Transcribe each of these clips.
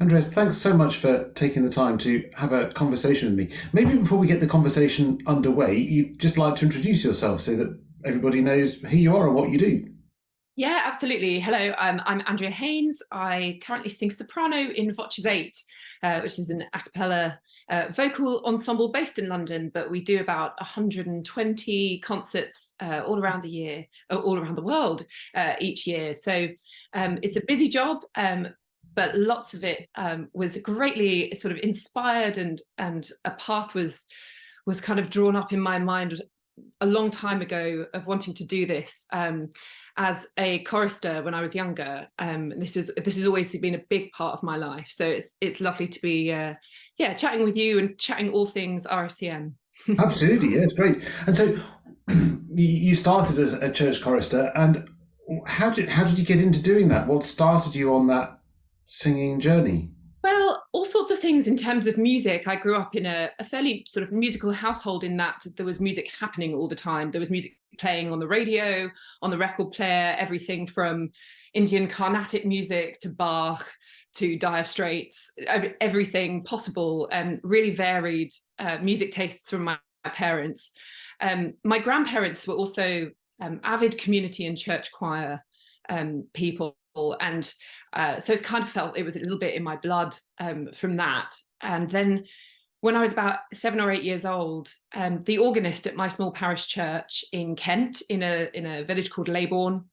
Andres, thanks so much for taking the time to have a conversation with me. Maybe before we get the conversation underway, you'd just like to introduce yourself so that everybody knows who you are and what you do. Yeah, absolutely. Hello, I'm Andrea Haines. I currently sing soprano in VOCES8, which is an a cappella vocal ensemble based in London, but we do about 120 concerts all around the year, all around the world each year. So it's a busy job, but lots of it was greatly sort of inspired, and a path was kind of drawn up in my mind a long time ago of wanting to do this as a chorister when I was younger. This has always been a big part of my life. So it's lovely to be chatting with you and chatting all things RSCM. Absolutely, yes, great. And so you started as a church chorister, and how did you get into doing that? What started you on that singing journey? Well, all sorts of things in terms of music. I grew up in a fairly sort of musical household in that there was music happening all the time. There was music playing on the radio, on the record player, everything from Indian Carnatic music to Bach to Dire Straits, everything possible, and really varied music tastes from my parents. My grandparents were also avid community and church choir people, and so it's kind of felt it was a little bit in my blood from that. And then when I was about 7 or 8 years old, the organist at my small parish church in Kent, in a village called Leybourne,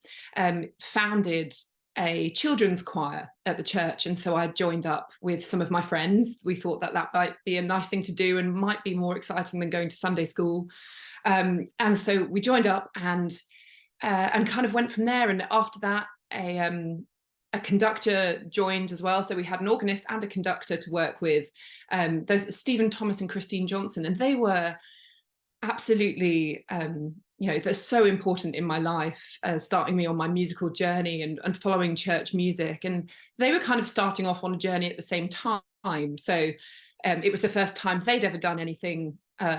founded a children's choir at the church, and so I joined up with some of my friends. We thought that might be a nice thing to do and might be more exciting than going to Sunday school, and so we joined up and kind of went from there. And after that, a conductor joined as well. So we had an organist and a conductor to work with. There's Stephen Thomas and Christine Johnson, and they were absolutely, they're so important in my life, starting me on my musical journey and following church music. And they were kind of starting off on a journey at the same time. So it was the first time they'd ever done anything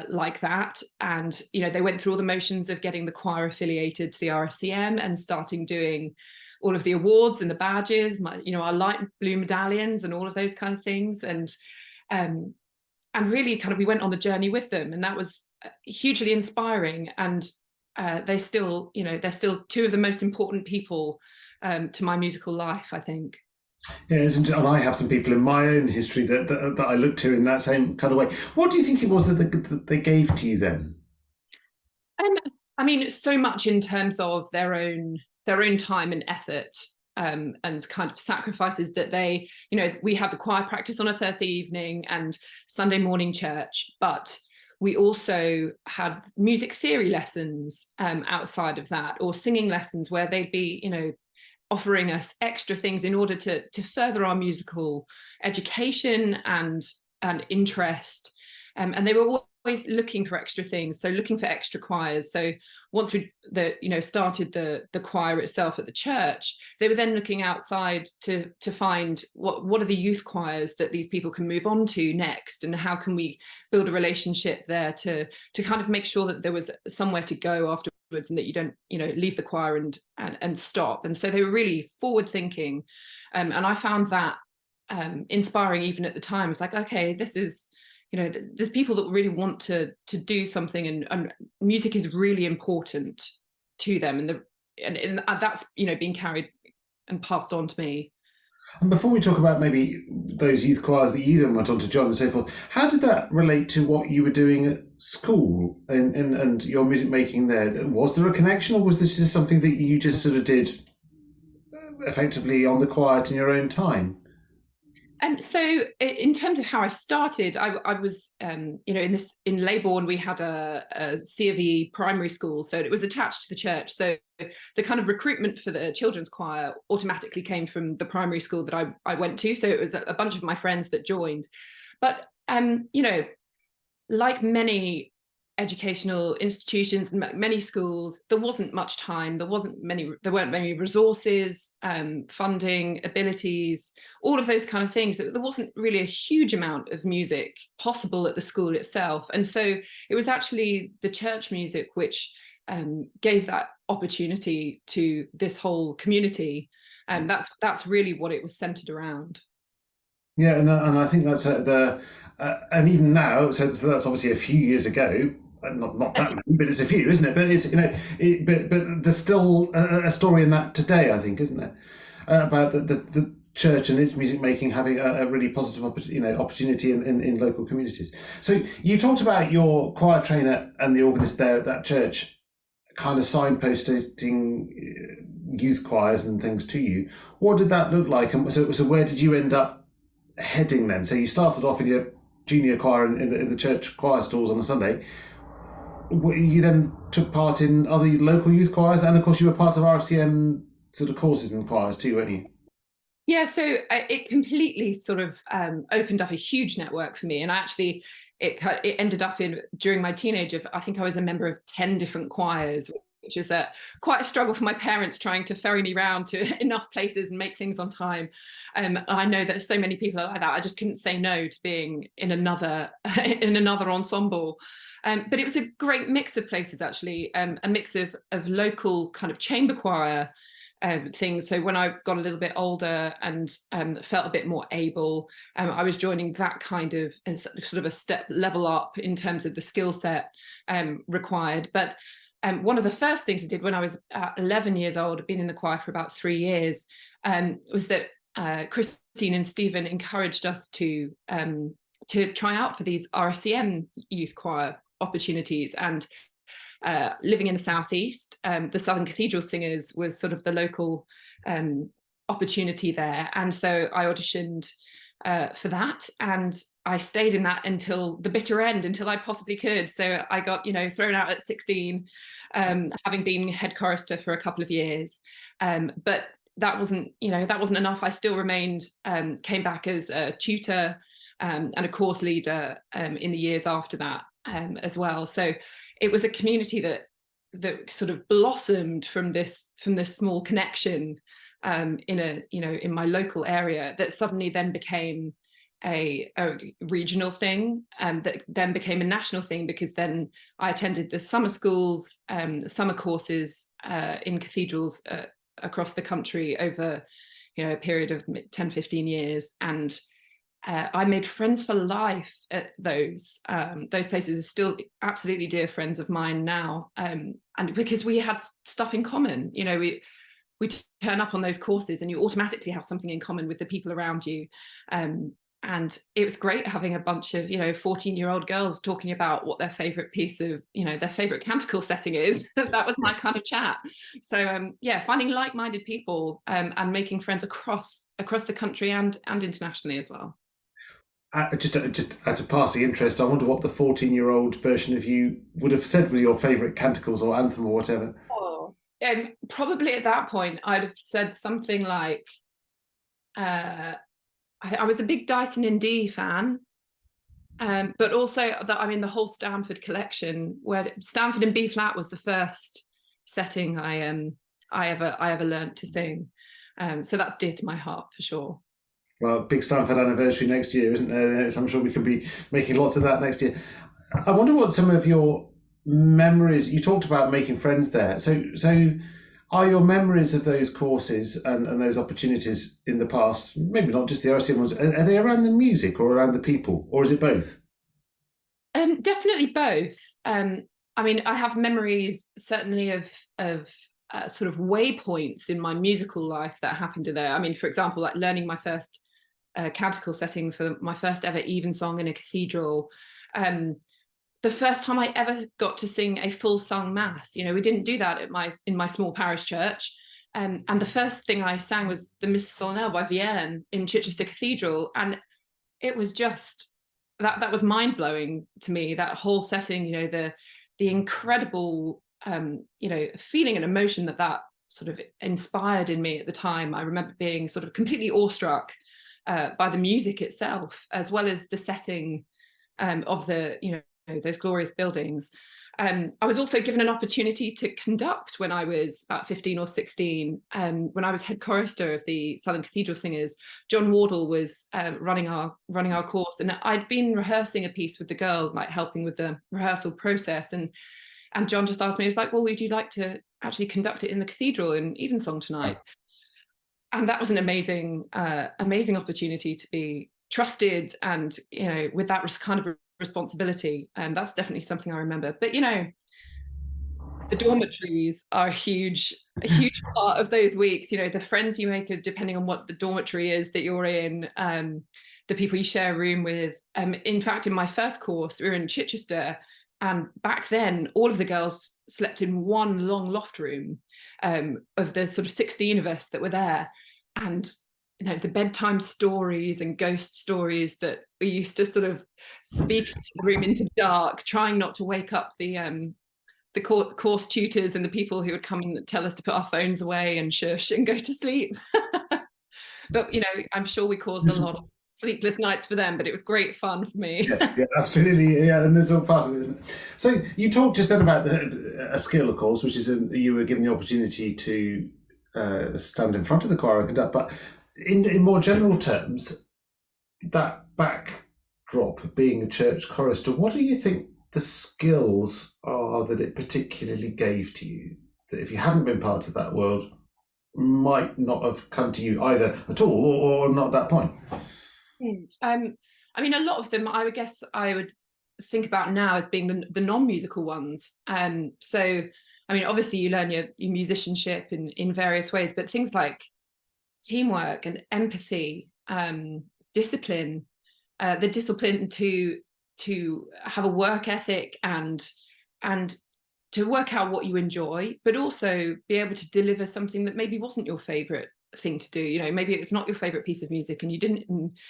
like that. And, they went through all the motions of getting the choir affiliated to the RSCM and starting doing all of the awards and the badges, our light blue medallions and all of those kind of things. And really kind of, we went on the journey with them, and that was hugely inspiring. And they're still two of the most important people to my musical life, I think. Yes, and I have some people in my own history that I look to in that same kind of way. What do you think it was that they gave to you then? I mean, so much in terms of their own time and effort, and kind of sacrifices that we had the choir practice on a Thursday evening and Sunday morning church, but we also had music theory lessons outside of that, or singing lessons where they'd be, offering us extra things in order to further our musical education and interest. And they were always looking for extra things, so looking for extra choirs. So once we started the choir itself at the church, they were then looking outside to find what are the youth choirs that these people can move on to next, and how can we build a relationship there to kind of make sure that there was somewhere to go afterwards, and that you don't leave the choir and stop. And so they were really forward thinking, and I found that inspiring even at the time. It's like, okay, this is, there's people that really want to do something, and music is really important to them, and that's being carried and passed on to me. And before we talk about maybe those youth choirs that you then went on to join and so forth, how did that relate to what you were doing at school and your music making there? Was there a connection, or was this just something that you just sort of did effectively on the quiet in your own time? So in terms of how I started, I was, in Leybourne, we had a C of E primary school, so it was attached to the church. So the kind of recruitment for the children's choir automatically came from the primary school that I went to. So it was a bunch of my friends that joined. But, like many educational institutions and many schools, there wasn't much time, there weren't many resources, funding, abilities, all of those kind of things. There wasn't really a huge amount of music possible at the school itself. And so it was actually the church music which gave that opportunity to this whole community, and that's really what it was centered around. Yeah, and I think that's and even now, so that's obviously a few years ago. Not that many, but it's a few, isn't it? But it's but there's still a story in that today, I think, isn't there, about the church and its music making having a really positive opportunity in local communities. So you talked about your choir trainer and the organist there at that church, kind of signposting youth choirs and things to you. What did that look like? And so where did you end up heading then? So you started off in your junior choir in the church choir stalls on a Sunday. You then took part in other local youth choirs, and of course you were part of RSCM sort of courses and choirs too, weren't you? Yeah, so it completely sort of opened up a huge network for me, and actually it ended up during my teenage of, I think I was a member of 10 different choirs, which is quite a struggle for my parents trying to ferry me around to enough places and make things on time. I know that so many people are like that. I just couldn't say no to being in another ensemble. But it was a great mix of places, actually, a mix of local kind of chamber choir things. So when I got a little bit older and felt a bit more able, I was joining that kind of sort of a step level up in terms of the skill set required. But one of the first things I did when I was 11 years old, I'd been in the choir for about 3 years, was that Christine and Stephen encouraged us to try out for these RSCM youth choir opportunities. And living in the southeast, the Southern Cathedral Singers was sort of the local opportunity there, and so I auditioned for that, and I stayed in that until the bitter end, until I possibly could. So I got thrown out at 16, having been head chorister for a couple of years, but that wasn't enough. I still remained, came back as a tutor and a course leader in the years after that as well. So it was a community that sort of blossomed from this small connection in my local area, that suddenly then became a regional thing, that then became a national thing, because then I attended the summer schools, summer courses in cathedrals across the country over a period of 10-15 years, and I made friends for life at those places. Are still absolutely dear friends of mine now, and because we had stuff in common. We turn up on those courses and you automatically have something in common with the people around you, and it was great having a bunch of 14-year-old girls talking about what their favorite piece of their favorite canticle setting is. That was my kind of chat. So finding like-minded people and making friends across the country and internationally as well. Just out of passing interest, I wonder what the 14-year-old version of you would have said were your favourite canticles or anthem or whatever. Oh, probably at that point I'd have said something like, I was a big Dyson in D fan, but also the whole Stanford collection, where Stanford in B flat was the first setting I ever learnt to sing. So that's dear to my heart for sure. Well, big Stanford anniversary next year, isn't there? So I'm sure we can be making lots of that next year. I wonder what some of your memories, you talked about making friends there. So are your memories of those courses and those opportunities in the past, maybe not just the RSCM ones, are they around the music or around the people, or is it both? Definitely both. I have memories certainly of sort of waypoints in my musical life that happened there. For example, like learning my first canticle setting for my first ever evensong in a cathedral. The first time I ever got to sing a full sung mass, we didn't do that in my small parish church. And the first thing I sang was the Missa Solennelle by Vierne in Chichester Cathedral. And it was just, that was mind blowing to me, that whole setting, the incredible, feeling and emotion that sort of inspired in me at the time. I remember being sort of completely awestruck by the music itself, as well as the setting of those glorious buildings. I was also given an opportunity to conduct when I was about 15 or 16. When I was head chorister of the Southern Cathedral Singers, John Wardle was running our course, and I'd been rehearsing a piece with the girls, like helping with the rehearsal process. And John just asked me, he was like, well, would you like to actually conduct it in the cathedral in evensong tonight? And that was an amazing opportunity to be trusted and, with that kind of responsibility. And that's definitely something I remember. But, the dormitories are a huge part of those weeks. The friends you make, depending on what the dormitory is that you're in, the people you share a room with. In fact, in my first course, we were in Chichester, and back then, all of the girls slept in one long loft room of the sort of 16 of us that were there. And the bedtime stories and ghost stories that we used to sort of speak into the room into the dark, trying not to wake up the course tutors and the people who would come and tell us to put our phones away and shush and go to sleep. But I'm sure we caused a lot of sleepless nights for them, but it was great fun for me. Yeah, absolutely. Yeah, and there's all part of it, isn't it? So you talked just then about a skill, of course, which is you were given the opportunity to stand in front of the choir and conduct. But in more general terms, that backdrop of being a church chorister, what do you think the skills are that it particularly gave to you, that if you hadn't been part of that world, might not have come to you either at all or not at that point? I mean, a lot of them, I would guess I would think about now as being the non-musical ones. So, I mean, obviously you learn your musicianship in various ways, but things like teamwork and empathy, discipline, the discipline to have a work ethic and to work out what you enjoy, but also be able to deliver something that maybe wasn't your favorite thing to do. Maybe it's not your favorite piece of music and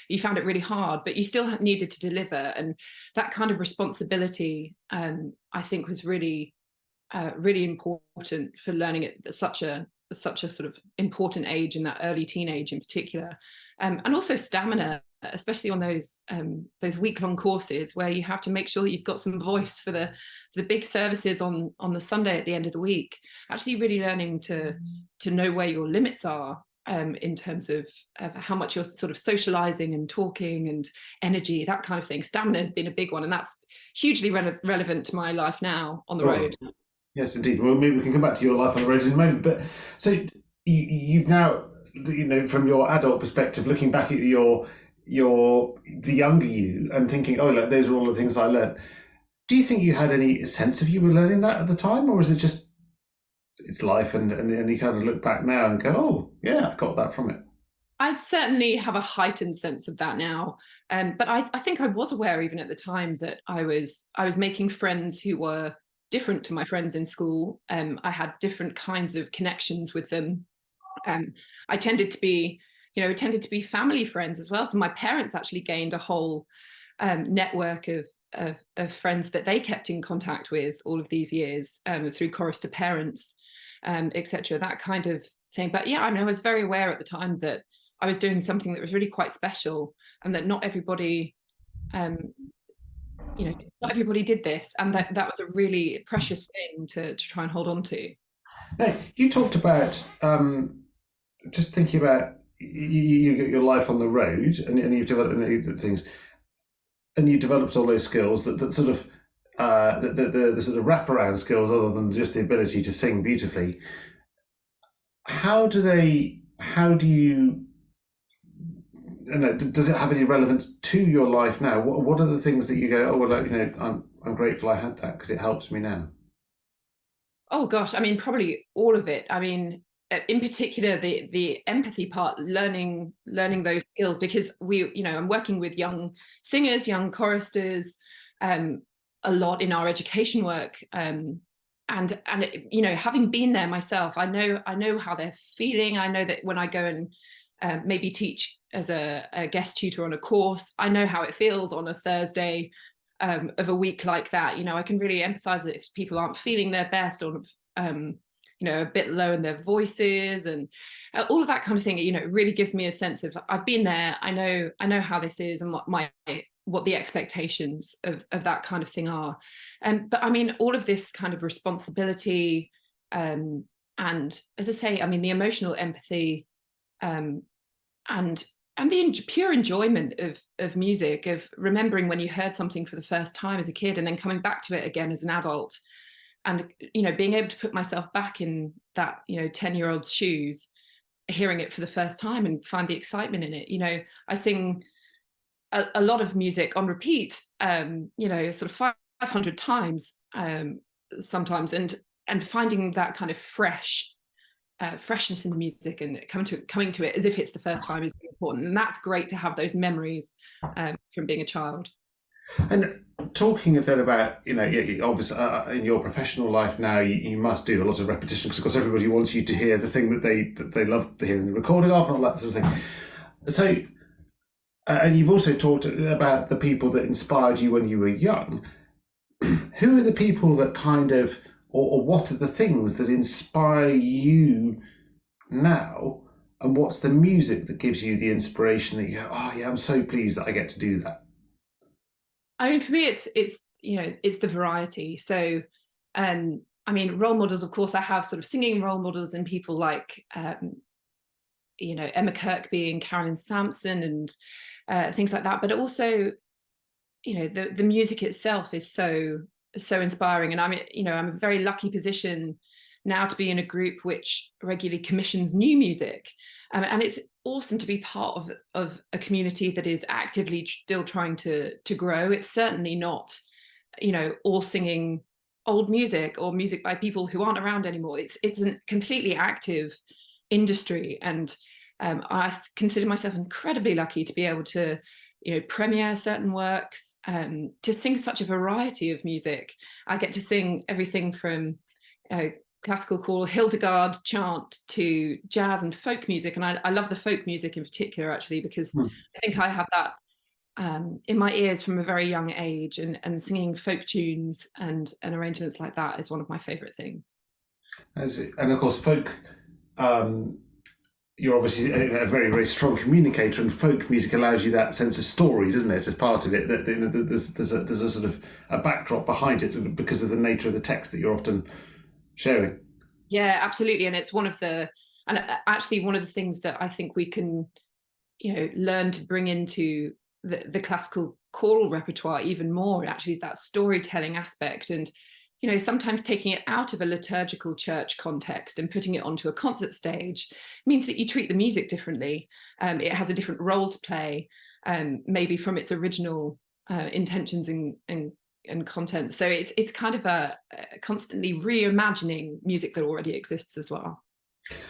you found it really hard, but you still needed to deliver. And that kind of responsibility, I think, was really really important for learning at such a sort of important age, in that early teenage in particular. And also stamina, especially on those week-long courses where you have to make sure that you've got some voice for the big services on the Sunday at the end of the week. Actually really learning to know where your limits are, in terms of how much you're sort of socializing and talking and energy, that kind of thing. Stamina has been a big one, and that's hugely relevant to my life now on the road. Yes, indeed. Well, maybe we can come back to your life on the road in a moment. But so you've now, from your adult perspective, looking back at the younger you and thinking, oh, look, those are all the things I learned. Do you think you had any sense of you were learning that at the time, or is it just it's life and you kind of look back now and go, oh, yeah, I got that from it? I certainly have a heightened sense of that now, but I think I was aware even at the time that I was making friends who were different to my friends in school. I had different kinds of connections with them. I tended to be family friends as well. So my parents actually gained a whole network of friends that they kept in contact with all of these years, through chorister parents, etc. That kind of thing. But yeah, I mean, I was very aware at the time that I was doing something that was really quite special, and that not everybody not everybody did this, and that was a really precious thing to try and hold on to. Now, you talked about just thinking about you get your life on the road, and you've developed things, and you developed all those skills that sort of the sort of wraparound skills, other than just the ability to sing beautifully. How do you? Does it have any relevance to your life now? What are the things that you go, oh, well, I'm grateful I had that because it helps me now? Oh gosh, I mean, probably all of it. I mean, in particular, the empathy part, learning those skills, because I'm working with young singers, young choristers, a lot in our education work, and having been there myself, I know how they're feeling. I know that when I go and maybe teach as a guest tutor on a course, I know how it feels on a Thursday of a week like that. I can really empathize that if people aren't feeling their best, or a bit low in their voices and all of that kind of thing. It really gives me a sense of I've been there. I know how this is and what the expectations of that kind of thing are. But I mean, all of this kind of responsibility, and as I say, I mean, the emotional empathy, and the pure enjoyment of music, of remembering when you heard something for the first time as a kid and then coming back to it again as an adult, and being able to put myself back in that 10-year-old's shoes, hearing it for the first time and find the excitement in it. I sing a lot of music on repeat, sort of 500 times sometimes, and finding that kind of freshness in the music and coming to it as if it's the first time is really important. And that's great to have those memories from being a child. And talking then about, obviously in your professional life now, you must do a lot of repetition because, of course, everybody wants you to hear the thing that they love hearing the recording of and all that sort of thing. So, and you've also talked about the people that inspired you when you were young. Who are the people that kind of, or what are the things that inspire you now? And what's the music that gives you the inspiration that you go, oh yeah, I'm so pleased that I get to do that? I mean, for me, it's the variety. So, role models, of course, I have sort of singing role models and people like, Emma Kirkby and Carolyn Sampson and things like that. But also, the music itself is so inspiring. And I'm a very lucky position now to be in a group which regularly commissions new music. And it's awesome to be part of a community that is actively still trying to grow. It's certainly not, all singing old music or music by people who aren't around anymore. It's a completely active industry. And I consider myself incredibly lucky to be able to, premiere certain works, to sing such a variety of music. I get to sing everything from classical choral Hildegard chant to jazz and folk music. And I love the folk music in particular, actually, because I think I have that in my ears from a very young age, and singing folk tunes and arrangements like that is one of my favorite things. And of course, folk, you're obviously a very, very strong communicator, and folk music allows you that sense of story, doesn't it? As part of it, that there's a sort of a backdrop behind it because of the nature of the text that you're often sharing. Yeah, absolutely. And it's one of the things that I think we can, learn to bring into the classical choral repertoire even more, actually, is that storytelling aspect. And, sometimes taking it out of a liturgical church context and putting it onto a concert stage means that you treat the music differently. It has a different role to play, maybe from its original intentions and content. So it's kind of a constantly reimagining music that already exists as well.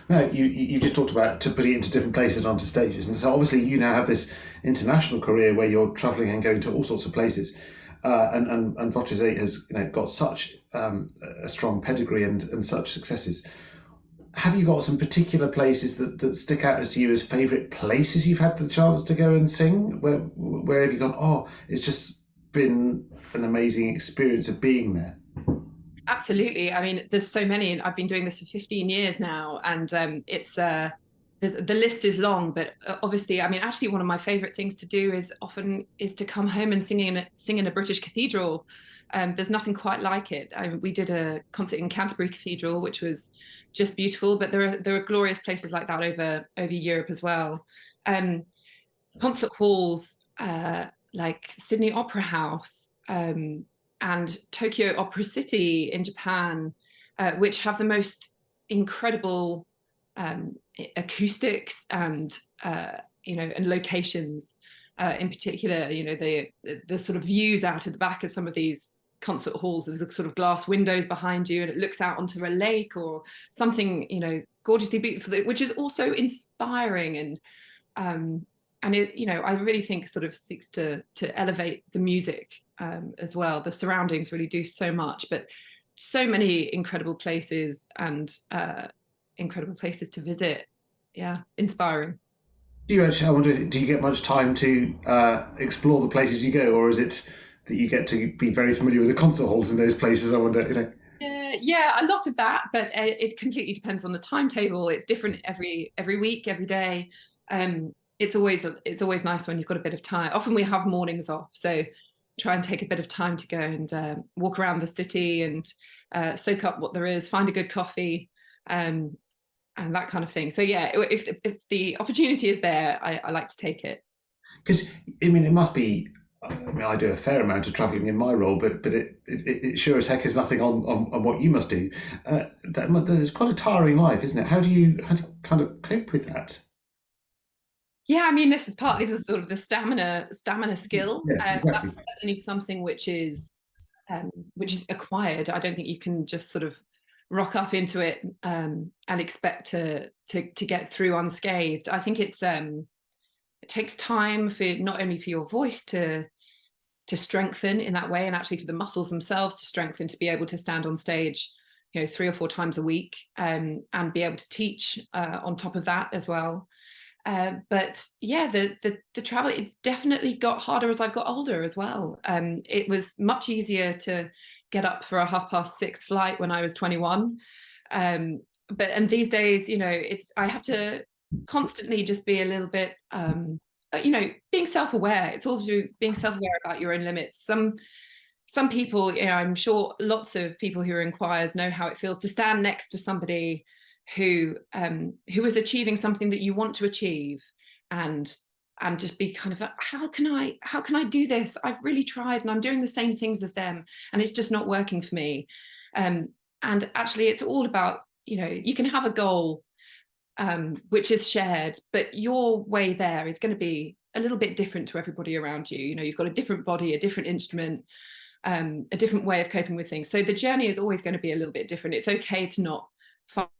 No, you just talked about to put it into different places onto stages, and so obviously you now have this international career where you're travelling and going to all sorts of places, and VOCES8 has got such a strong pedigree and such successes. Have you got some particular places that stick out as to you as favourite places you've had the chance to go and sing? Where have you gone, oh, it's just been an amazing experience of being there? Absolutely. I mean, there's so many, and I've been doing this for 15 years now, and it's the list is long. But obviously, I mean, actually, one of my favorite things to do is to come home and sing in a British cathedral. There's nothing quite like it. We did a concert in Canterbury Cathedral, which was just beautiful. But there are glorious places like that over Europe as well. Concert halls like Sydney Opera House. And Tokyo Opera City in Japan, which have the most incredible acoustics and and locations. In particular, the sort of views out of the back of some of these concert halls. There's sort of glass windows behind you, and it looks out onto a lake or something, gorgeously beautiful, which is also inspiring and it, I really think sort of seeks to elevate the music as well. The surroundings really do so much, but so many incredible places and incredible places to visit. Yeah, inspiring. Do you get much time to explore the places you go, or is it that you get to be very familiar with the concert halls in those places? I wonder, Yeah, a lot of that, but it completely depends on the timetable. It's different every week, every day. It's always nice when you've got a bit of time. Often we have mornings off, so try and take a bit of time to go and walk around the city and soak up what there is, find a good coffee, and that kind of thing. So yeah, if the opportunity is there, I like to take it. Because it must be. I do a fair amount of travelling in my role, but it sure as heck is nothing on what you must do. It's quite a tiring life, isn't it? How do you kind of cope with that? Yeah, I mean, this is partly the sort of the stamina skill. Yeah, exactly. That's certainly something which is acquired. I don't think you can just sort of rock up into it and expect to get through unscathed. I think it takes time for not only for your voice to strengthen in that way, and actually for the muscles themselves to strengthen, to be able to stand on stage, 3 or 4 times a week, and be able to teach on top of that as well. But yeah, the travel, it's definitely got harder as I've got older as well. It was much easier to get up for a 6:30 flight when I was 21. And these days, I have to constantly just be a little bit, being self-aware. It's all through being self-aware about your own limits. Some people, I'm sure lots of people who are in choirs know how it feels to stand next to somebody who is achieving something that you want to achieve, and just be kind of like, how can I do this? I've really tried and I'm doing the same things as them and it's just not working for me. And actually it's all about, you can have a goal which is shared, but your way there is going to be a little bit different to everybody around you. You've got a different body, a different instrument, a different way of coping with things. So the journey is always going to be a little bit different. It's okay to not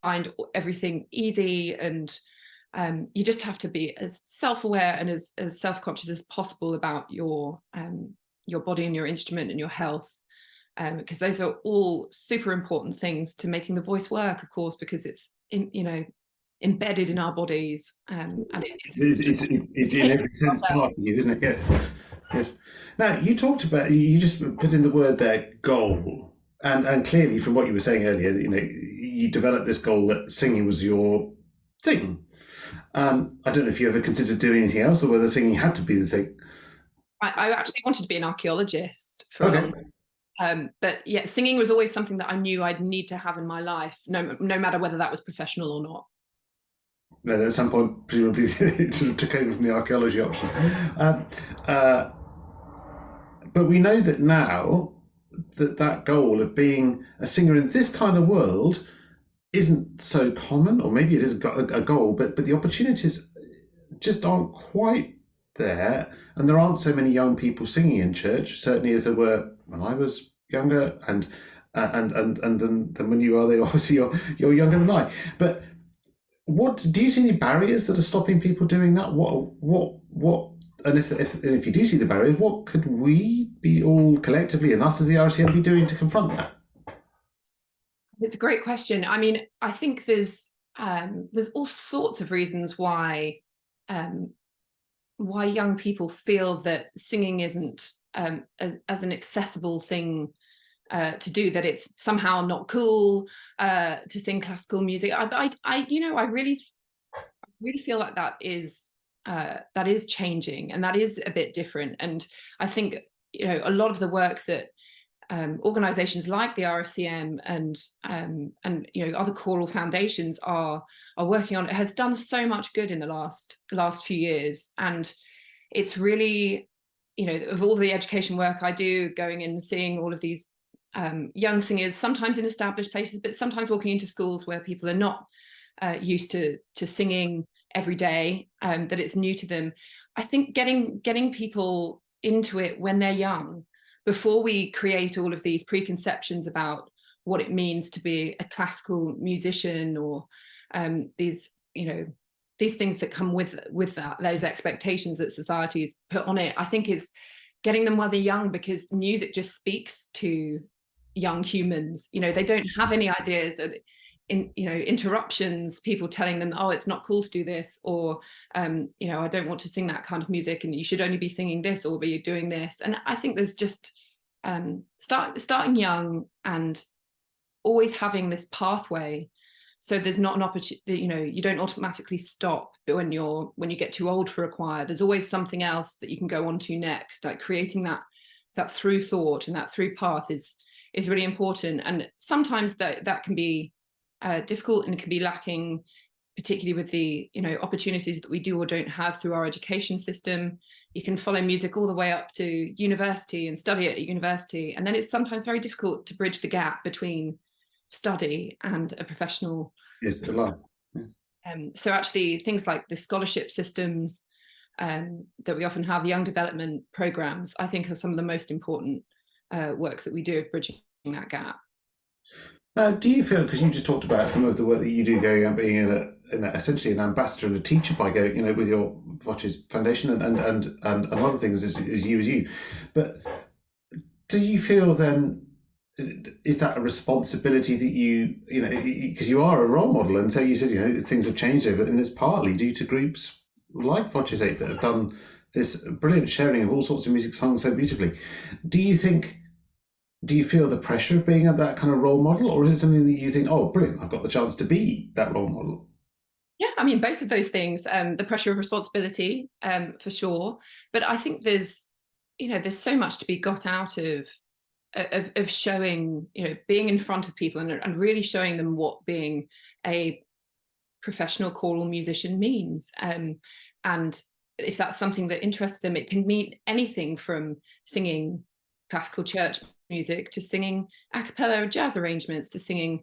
find everything easy, and you just have to be as self-aware and as self-conscious as possible about your body and your instrument and your health, because those are all super important things to making the voice work, of course, because it's embedded in our bodies, and It's in every sense part of you, isn't it? Yes. Yes. Now, you just put in the word there, goal. And clearly, from what you were saying earlier, you developed this goal that singing was your thing. I don't know if you ever considered doing anything else, or whether singing had to be the thing. I actually wanted to be an archaeologist for a long time. But yeah, singing was always something that I knew I'd need to have in my life, no matter whether that was professional or not. Then at some point, presumably, it sort of took over from the archaeology option. But we know that now that goal of being a singer in this kind of world isn't so common, or maybe it is a goal, but the opportunities just aren't quite there, and there aren't so many young people singing in church, certainly as there were when I was younger, and then when you are there, obviously you're younger than I. But what do you see any barriers that are stopping people doing that? What? And if you do see the barriers, what could we be all collectively, and us as the RSCM, be doing to confront that? It's a great question. I mean, I think there's all sorts of reasons why young people feel that singing isn't as an accessible thing to do, that it's somehow not cool to sing classical music. I really feel like that is changing, and that is a bit different. And I think a lot of the work that organizations like the RSCM and other choral foundations are working on, it has done so much good in the last few years. And it's really, of all the education work I do, going in and seeing all of these young singers, sometimes in established places, but sometimes walking into schools where people are not used to singing every day, that it's new to them. I think getting people into it when they're young, before we create all of these preconceptions about what it means to be a classical musician, or these things that come with that, those expectations that society's put on it. I think it's getting them while they're young, because music just speaks to young humans. They don't have any ideas of interruptions, people telling them, oh, it's not cool to do this, or I don't want to sing that kind of music, and you should only be singing this or be doing this. And I think there's just starting young and always having this pathway, so there's not an opportunity, you don't automatically stop when you get too old for a choir. There's always something else that you can go on to next. Like creating that through thought and that through path is really important. And sometimes that can be difficult, and can be lacking, particularly with the opportunities that we do or don't have through our education system. You can follow music all the way up to university and study at university, and then it's sometimes very difficult to bridge the gap between study and a professional. Yes, a lot. So actually things like the scholarship systems that we often have, young development programs, I think are some of the most important work that we do of bridging that gap. Do you feel, because you just talked about some of the work that you do going and being essentially an ambassador and a teacher by going, with your VOCES Foundation and other things as you, but do you feel then, is that a responsibility that because you are a role model, and so you said, things have changed over, and it's partly due to groups like VOCES8 that have done this brilliant sharing of all sorts of music sung so beautifully. Do you feel the pressure of being that kind of role model, or is it something that you think, oh, brilliant, I've got the chance to be that role model? Yeah, I mean, both of those things, the pressure of responsibility, for sure. But I think there's so much to be got out of showing, being in front of people and really showing them what being a professional choral musician means. And if that's something that interests them, it can mean anything from singing classical church music to singing a cappella jazz arrangements to singing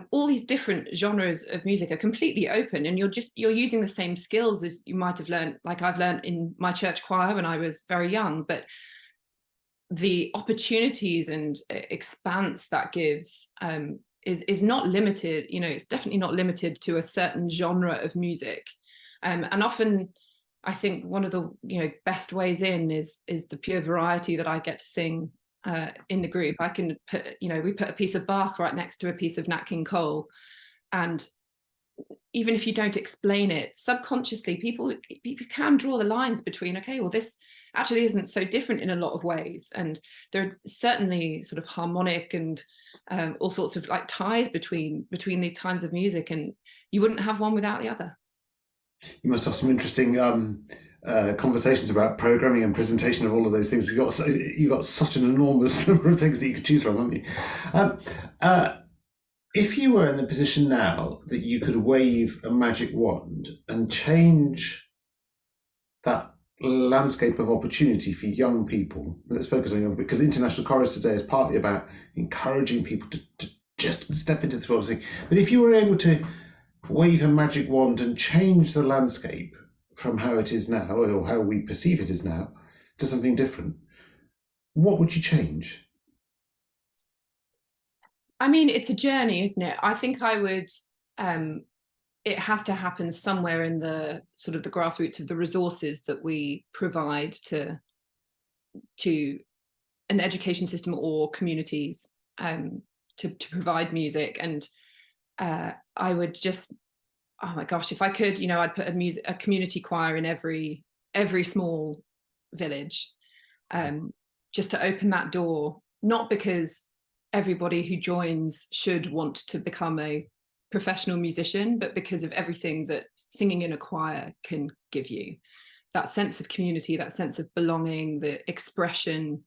all these different genres of music are completely open, and you're using the same skills as you might have learned, like I've learned in my church choir when I was very young, but the opportunities and expanse that gives is not limited. It's definitely not limited to a certain genre of music, and often I think one of the best ways in is the pure variety that I get to sing in the group. I can put we put a piece of Bach right next to a piece of Nat King Cole, and even if you don't explain it subconsciously, people can draw the lines between, okay, well, this actually isn't so different in a lot of ways, and there are certainly sort of harmonic and all sorts of like ties between these kinds of music, and you wouldn't have one without the other. You must have some interesting conversations about programming and presentation of all of those things. You've got such an enormous number of things that you could choose from, haven't you? If you were in the position now that you could wave a magic wand and change that landscape of opportunity for young people, let's focus on young people, because International Chorister Day is partly about encouraging people to just step into this world. But if you were able to wave a magic wand and change the landscape from how it is now, or how we perceive it is now, to something different, what would you change? I mean, it's a journey, isn't it? I think I would, it has to happen somewhere in the sort of the grassroots of the resources that we provide to an education system or communities to provide music. And I would just, oh my gosh, if I could, I'd put a community choir in every small village, just to open that door, not because everybody who joins should want to become a professional musician, but because of everything that singing in a choir can give you. That sense of community, that sense of belonging, the expression,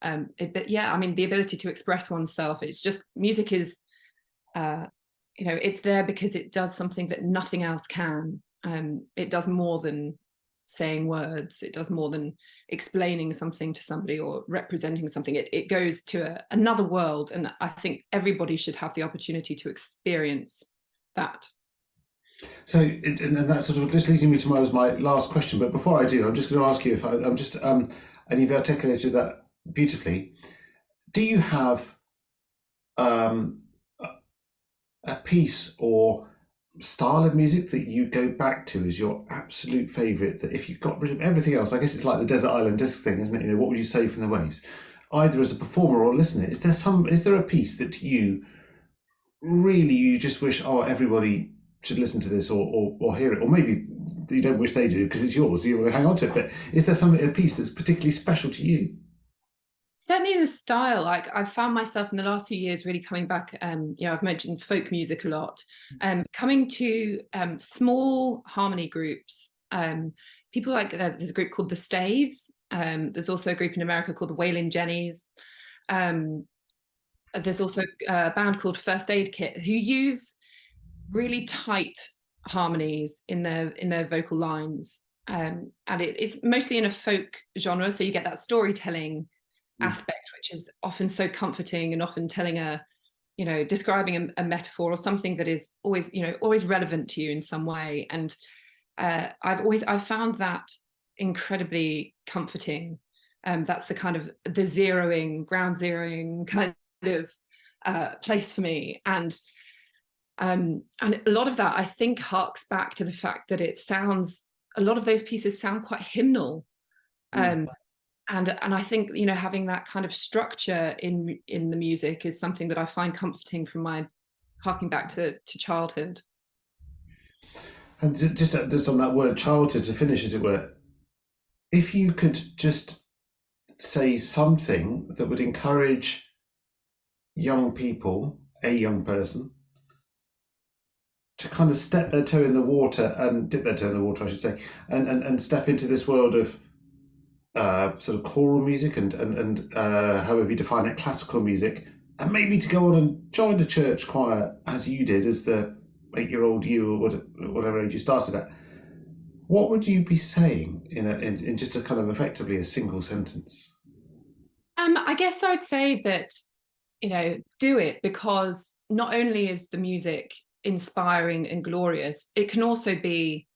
but yeah, I mean, the ability to express oneself. It's just, music is, it's there because it does something that nothing else can. It does more than saying words. It does more than explaining something to somebody or representing something. It goes to another world, and I think everybody should have the opportunity to experience that. So, and that sort of just leads me to my last question. But before I do, I'm just going to ask you if I'm just and you've articulated that beautifully. Do you have a piece or style of music that you go back to as your absolute favourite, that if you got rid of everything else, I guess it's like the Desert Island Disc thing, isn't it? What would you say from the waves? Either as a performer or listener, is there a piece that you just wish, oh, everybody should listen to this or hear it, or maybe you don't wish they do because it's yours, so you want to hang on to it, but is there a piece that's particularly special to you? Certainly in the style, like I've found myself in the last few years really coming back, I've mentioned folk music a lot, coming to small harmony groups, people like, there's a group called the Staves, there's also a group in America called the Wailin' Jennies, there's also a band called First Aid Kit who use really tight harmonies in their vocal lines, and it's mostly in a folk genre, so you get that storytelling aspect, which is often so comforting and often telling describing a metaphor or something that is always relevant to you in some way. And I've found that incredibly comforting. That's the kind of the ground zeroing kind of place for me. And a lot of that, I think, harks back to the fact that a lot of those pieces sound quite hymnal. And I think, you know, having that kind of structure in the music is something that I find comforting from my harking back to childhood. And just on that word childhood, to finish, as it were, if you could just say something that would encourage young people, a young person, to kind of step their toe in the water and dip their toe in the water, I should say, and step into this world of sort of choral music and however you define it, classical music, and maybe to go on and join the church choir as you did, as the 8-year-old you, or whatever age you started at, what would you be saying in just a kind of effectively a single sentence? I guess I would say that, you know, do it, because not only is the music inspiring and glorious, it can also be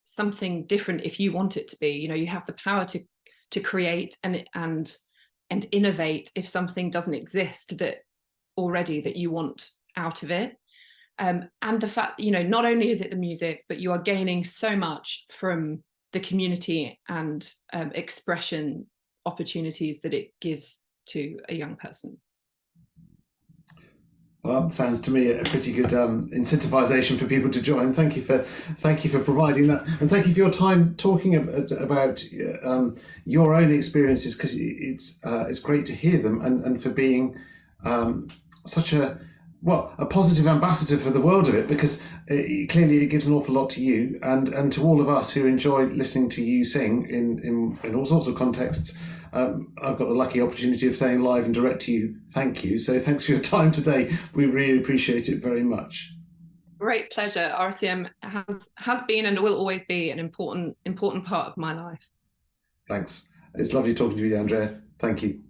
something different if you want it to be. You know, you have the power to create and innovate if something doesn't exist that already that you want out of it. And the fact, you know, not only is it the music, but you are gaining so much from the community and expression opportunities that it gives to a young person. Well, sounds to me a pretty good incentivization for people to join. Thank you for providing that, and thank you for your time talking about your own experiences, because it's great to hear them, and for being such a positive ambassador for the world of it, because clearly it gives an awful lot to you and to all of us who enjoy listening to you sing in all sorts of contexts. I've got the lucky opportunity of saying live and direct to you, thank you. So thanks for your time today. We really appreciate it very much. Great pleasure. RSCM has been and will always be an important part of my life. Thanks. It's lovely talking to you, Andrea. Thank you.